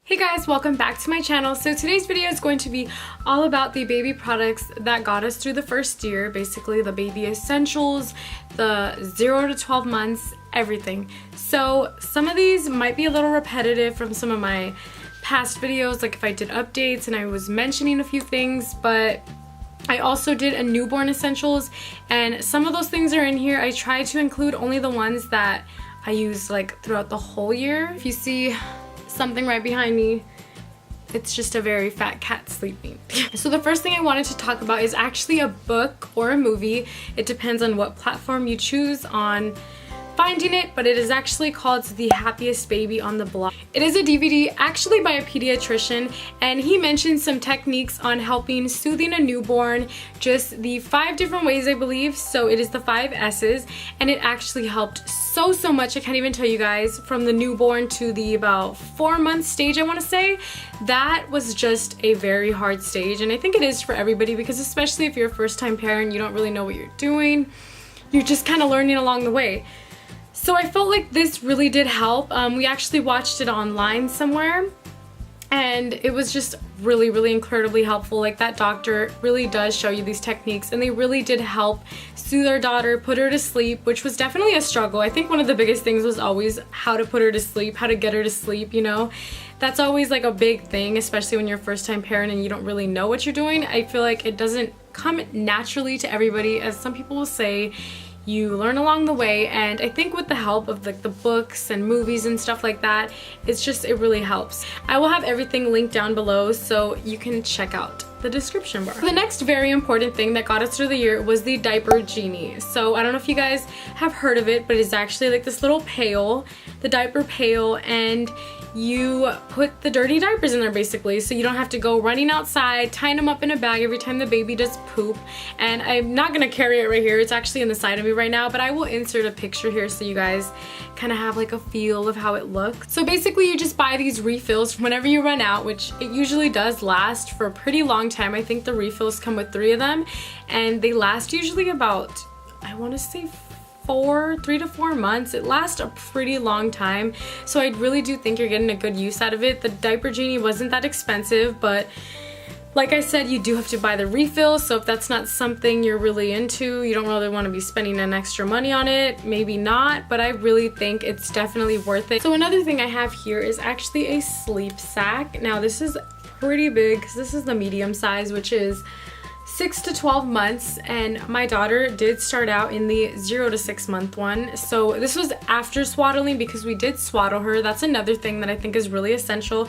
Hey guys, welcome back to my channel. So today's video is going to be all about the baby products that got us through the first year, basically the baby essentials, the 0 to 12 months, everything. So some of these might be a little repetitive from some of my past videos, like if I did updates and I was mentioning a few things, but I also did a newborn essentials and some of those things are in here. I tried to include only the ones that I use like throughout the whole year. If you see something right behind me, it's just a very fat cat sleeping. So the first thing I wanted to talk about is actually a book or a movie. It depends on what platform you choose on finding it, but it is actually called The Happiest Baby on the Block. It is a DVD actually by a pediatrician, and he mentioned some techniques on helping soothing a newborn, just the 5 different ways I believe. So it is the 5 S's, and it actually helped so much. I can't even tell you guys, from the newborn to the about 4-month stage, I want to say. That was just a very hard stage, and I think it is for everybody, because especially if you're a first-time parent, you don't really know what you're doing. You're just kind of learning along the way. So I felt like this really did help. We actually watched it online somewhere, and it was just really incredibly helpful. Like, that doctor really does show you these techniques, and they really did help soothe our daughter, put her to sleep, which was definitely a struggle. I think one of the biggest things was always how to put her to sleep, how to get her to sleep, you know. That's always like a big thing, especially when you're a first-time parent and you don't really know what you're doing. I feel like it doesn't come naturally to everybody, as some people will say. You learn along the way, and I think with the help of like the books and movies and stuff like that, it really helps. I will have everything linked down below so you can check out the description bar. The next very important thing that got us through the year was the Diaper Genie. So I don't know if you guys have heard of it, but it's actually like this little pail, the diaper pail, and you put the dirty diapers in there basically, so you don't have to go running outside, tying them up in a bag every time the baby does poop. And I'm not gonna carry it right here, it's actually in the side of me right now, but I will insert a picture here so you guys kind of have like a feel of how it looks. So basically you just buy these refills whenever you run out, which it usually does last for a pretty long time. I think the refills come with 3 of them, and they last usually about, I want to say 3 to 4 months. It lasts a pretty long time, so I really do think you're getting a good use out of it. The Diaper Genie wasn't that expensive, but like I said, you do have to buy the refill, so if that's not something you're really into, you don't really want to be spending an extra money on it, maybe not, but I really think it's definitely worth it. So another thing I have here is actually a Sleepsack. Now this is pretty big because this is the medium size, which is 6 to 12 months, and my daughter did start out in the 0 to 6 month one. So this was after swaddling, because we did swaddle her. That's another thing that I think is really essential.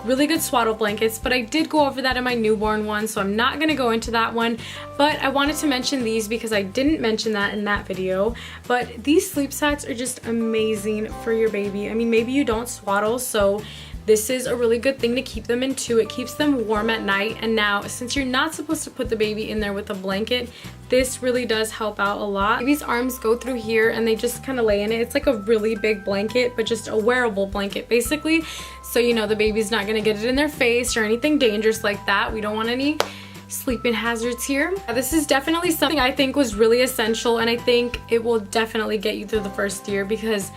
Really good swaddle blankets, but I did go over that in my newborn one, so I'm not gonna go into that one. But I wanted to mention these because I didn't mention that in that video. But these sleep sacks are just amazing for your baby. I mean, maybe you don't swaddle, so this is a really good thing to keep them in too. It keeps them warm at night, and now since you're not supposed to put the baby in there with a blanket, this really does help out a lot. Baby's arms go through here and they just kind of lay in it. It's like a really big blanket, but just a wearable blanket basically. So you know the baby's not gonna get it in their face or anything dangerous like that. We don't want any sleeping hazards here. This is definitely something I think was really essential, and I think it will definitely get you through the first year, because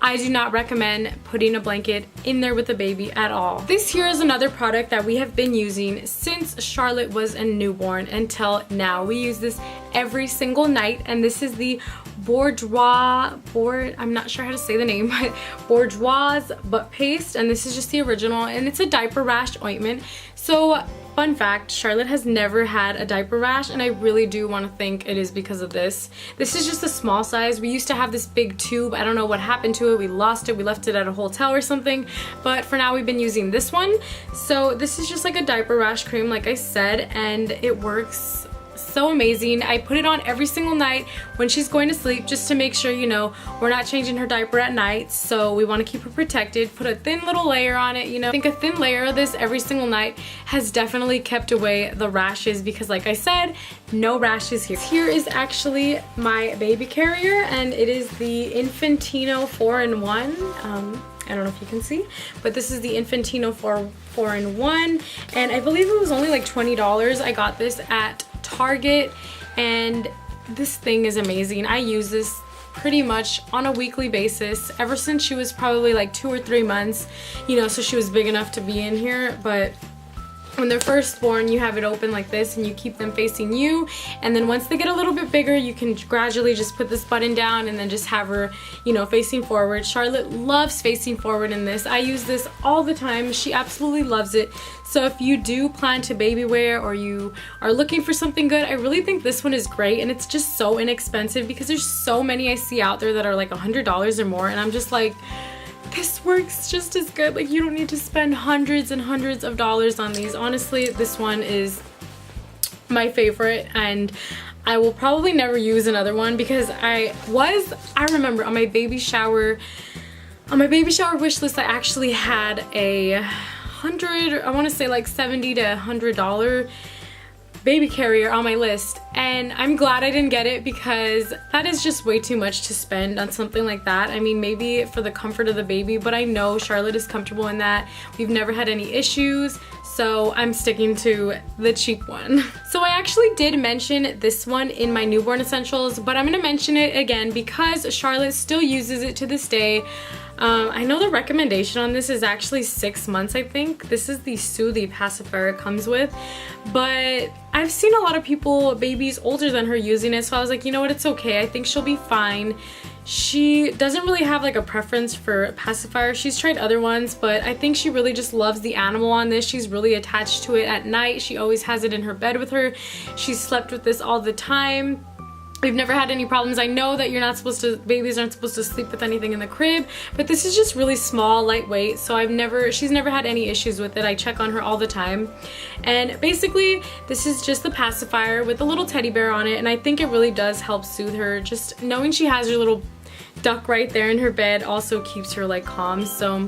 I do not recommend putting a blanket in there with a baby at all. This here is another product that we have been using since Charlotte was a newborn until now. We use this every single night, and this is the I'm not sure how to say the name, but Bourjois Buttpaste, and this is just the original, and it's a diaper rash ointment. So fun fact, Charlotte has never had a diaper rash, and I really do want to think it is because of this. This is just a small size. We used to have this big tube. I don't know what happened to it. We lost it. We left it at a hotel or something, but for now we've been using this one. So this is just like a diaper rash cream, like I said, and it works so amazing. I put it on every single night when she's going to sleep, just to make sure, you know, we're not changing her diaper at night, so we want to keep her protected. Put a thin little layer on it, you know. I think a thin layer of this every single night has definitely kept away the rashes, because like I said, no rashes here. Here is actually my baby carrier, and it is the Infantino 4-in-1. I don't know if you can see, but this is the Infantino 4-in-1, and I believe it was only like $20. I got this at Target, and this thing is amazing. I use this pretty much on a weekly basis ever since she was probably like 2 or 3 months, you know, so she was big enough to be in here. But when they're first born, you have it open like this and you keep them facing you, and then once they get a little bit bigger, you can gradually just put this button down and then just have her, you know, facing forward. Charlotte loves facing forward in this. I use this all the time. She absolutely loves it. So if you do plan to baby wear or you are looking for something good, I really think this one is great, and it's just so inexpensive because there's so many I see out there that are like $100 or more, and I'm just like, this works just as good. Like, you don't need to spend hundreds and hundreds of dollars on these. Honestly, this one is my favorite, and I will probably never use another one because I remember on my baby shower wish list, I actually had a I want to say like $70 to $100 baby carrier on my list, and I'm glad I didn't get it because that is just way too much to spend on something like that. I mean, maybe for the comfort of the baby, but I know Charlotte is comfortable in that. We've never had any issues, so I'm sticking to the cheap one. So I actually did mention this one in my newborn essentials, but I'm gonna mention it again because Charlotte still uses it to this day. I know the recommendation on this is actually 6 months, I think. This is the Soothy pacifier it comes with, but I've seen a lot of people, babies older than her, using it, so I was like, you know what, it's okay. I think she'll be fine. She doesn't really have like a preference for pacifier. She's tried other ones, but I think she really just loves the animal on this. She's really attached to it at night. She always has it in her bed with her. She's slept with this all the time. We've never had any problems. I know that babies aren't supposed to sleep with anything in the crib, but this is just really small, lightweight, so she's never had any issues with it. I check on her all the time. And basically, this is just the pacifier with a little teddy bear on it, and I think it really does help soothe her. Just knowing she has her little duck right there in her bed also keeps her like calm. So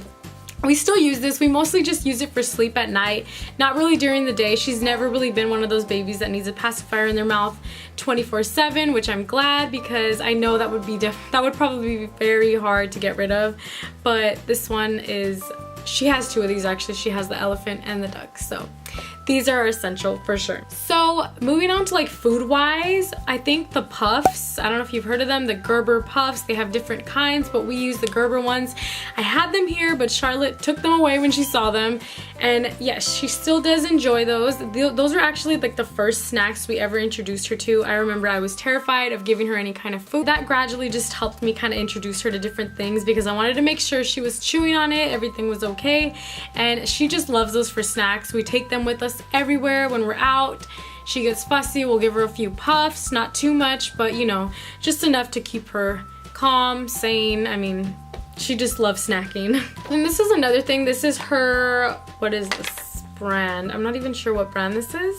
we still use this. We mostly just use it for sleep at night, not really during the day. She's never really been one of those babies that needs a pacifier in their mouth 24/7, which I'm glad because I know that would probably be very hard to get rid of. But this one is, she has 2 of these actually. She has the elephant and the duck, so these are essential for sure. So moving on to like food wise, I think the puffs, I don't know if you've heard of them, the Gerber puffs, they have different kinds, but we use the Gerber ones. I had them here, but Charlotte took them away when she saw them, and yes, she still does enjoy those. Those are actually like the first snacks we ever introduced her to. I remember I was terrified of giving her any kind of food. That gradually just helped me kind of introduce her to different things because I wanted to make sure she was chewing on it, everything was okay, and she just loves those for snacks. We take them with us everywhere when we're out. She gets fussy, we'll give her a few puffs, not too much, but you know, just enough to keep her calm, sane. I mean, she just loves snacking. And this is another thing. This is her, what is this brand? I'm not even sure what brand this is.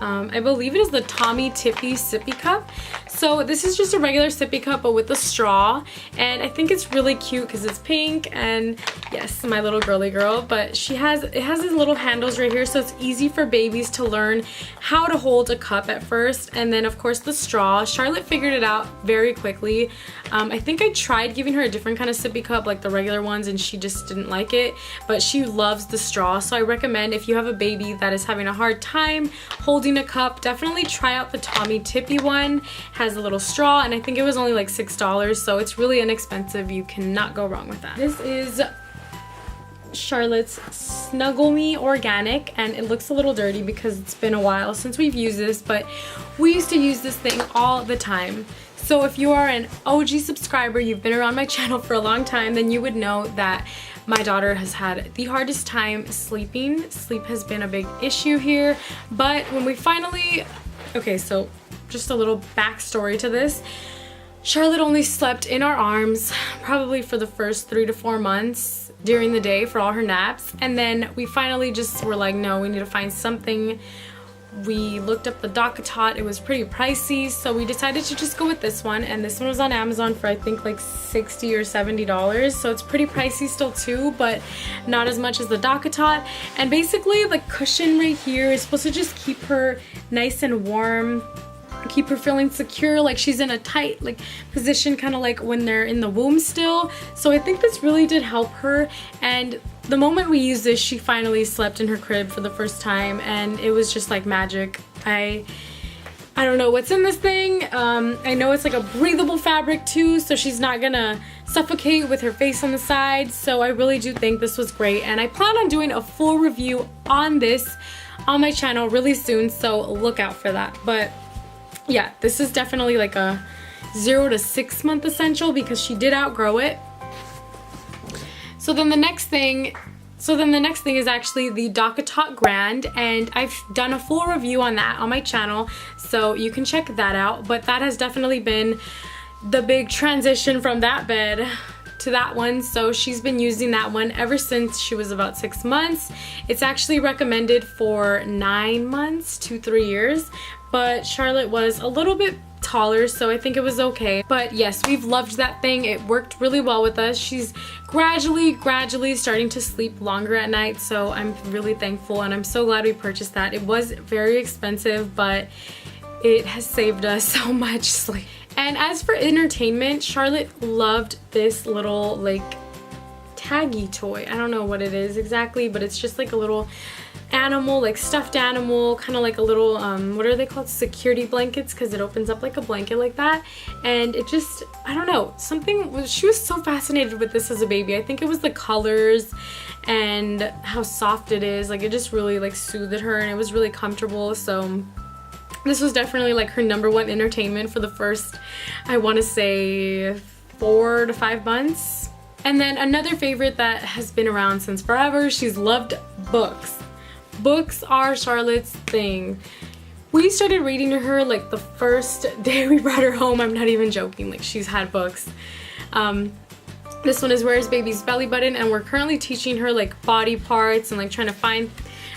I believe it is the Tommy Tippy Sippy Cup. So this is just a regular sippy cup but with a straw, and I think it's really cute because it's pink, and yes, my little girly girl, but it has these little handles right here, so it's easy for babies to learn how to hold a cup at first. And then of course the straw, Charlotte figured it out very quickly. I think I tried giving her a different kind of sippy cup like the regular ones and she just didn't like it, but she loves the straw. So I recommend if you have a baby that is having a hard time holding a cup, definitely try out the Tommy Tippy one. Has a little straw, and I think it was only like $6, so it's really inexpensive. You cannot go wrong with that. This is Charlotte's Snuggle Me Organic, and it looks a little dirty because it's been a while since we've used this, but we used to use this thing all the time. So if you are an OG subscriber, you've been around my channel for a long time, then you would know that my daughter has had the hardest time sleeping. Sleep has been a big issue here, but when we finally, okay, so just a little backstory to this. Charlotte only slept in our arms probably for the first 3 to 4 months during the day for all her naps, and then we finally just were like, no, we need to find something. We looked up the Dockatot. It was pretty pricey, so we decided to just go with this one, and this one was on Amazon for I think like $60 or $70, so it's pretty pricey still too, but not as much as the Dockatot. And basically the cushion right here is supposed to just keep her nice and warm, keep her feeling secure, like she's in a tight like position, kind of like when they're in the womb still. So I think this really did help her, and the moment we used this, she finally slept in her crib for the first time, and it was just like magic. I don't know what's in this thing. I know it's like a breathable fabric too, so she's not gonna suffocate with her face on the side. So I really do think this was great, and I plan on doing a full review on this on my channel really soon, so look out for that. But yeah, this is definitely like a 0 to 6 month essential because she did outgrow it. So then the next thing is actually the Dockatot Grand, and I've done a full review on that on my channel, so you can check that out. But that has definitely been the big transition from that bed to that one. So she's been using that one ever since she was about 6 months. It's actually recommended for 9 months to 3 years, but Charlotte was a little bit taller, so I think it was okay. But yes, we've loved that thing. It worked really well with us. She's gradually starting to sleep longer at night, so I'm really thankful, and I'm so glad we purchased that. It was very expensive, but it has saved us so much sleep. And as for entertainment, Charlotte loved this little like Taggy Toy. I don't know what it is exactly, but it's just like a little animal, like stuffed animal, kind of like a little what are they called, security blankets, because it opens up like a blanket like that. And it just, I don't know, she was so fascinated with this as a baby. I think it was the colors and how soft it is. Like it just really like soothed her, and it was really comfortable. So this was definitely like her #1 entertainment for the first, I want to say, 4 to 5 months. And then another favorite that has been around since forever, she's loved books. Books are Charlotte's thing. We started reading to her like the first day we brought her home. I'm not even joking, like she's had books. This one is Where's Baby's Belly Button, and we're currently teaching her like body parts and like trying to find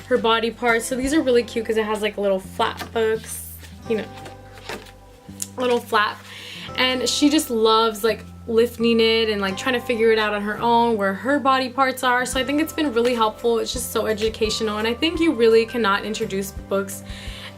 her body parts. So these are really cute because it has like little flap books, you know, little flap. And she just loves like lifting it and like trying to figure it out on her own where her body parts are. So I think it's been really helpful. It's just so educational, and I think you really cannot introduce books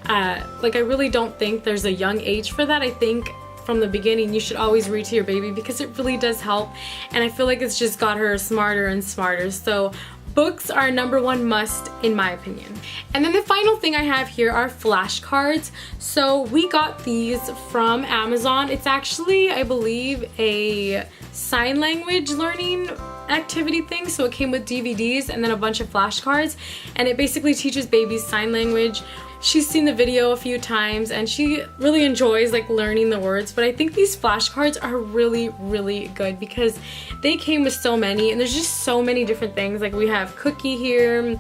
like I really don't think there's a young age for that. I think from the beginning you should always read to your baby because it really does help, and I feel like it's just got her smarter and smarter. So books are #1 must in my opinion. And then the final thing I have here are flashcards. So we got these from Amazon. It's actually, I believe, a sign language learning activity thing. So it came with DVDs and then a bunch of flashcards, and it basically teaches babies sign language. She's seen the video a few times and she really enjoys like learning the words, but I think these flashcards are really good because they came with so many, and there's just so many different things. Like we have cookie here,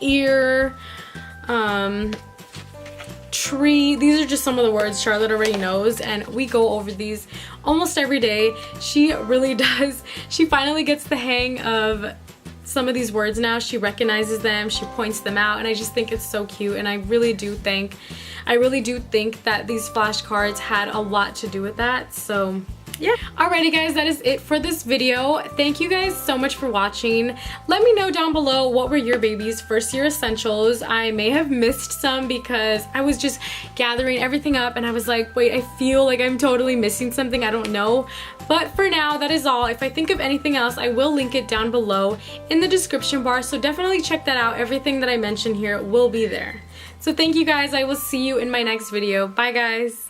ear, tree. These are just some of the words Charlotte already knows, and we go over these almost every day. She really does. She finally gets the hang of some of these words now. She recognizes them, she points them out, and I just think it's so cute. And I really do think that these flashcards had a lot to do with that. So yeah. Alrighty guys, that is it for this video. Thank you guys so much for watching. Let me know down below what were your baby's first year essentials. I may have missed some because I was just gathering everything up and I was like, wait, I feel like I'm totally missing something. I don't know. But for now, that is all. If I think of anything else, I will link it down below in the description bar. So definitely check that out. Everything that I mentioned here will be there. So thank you guys. I will see you in my next video. Bye guys.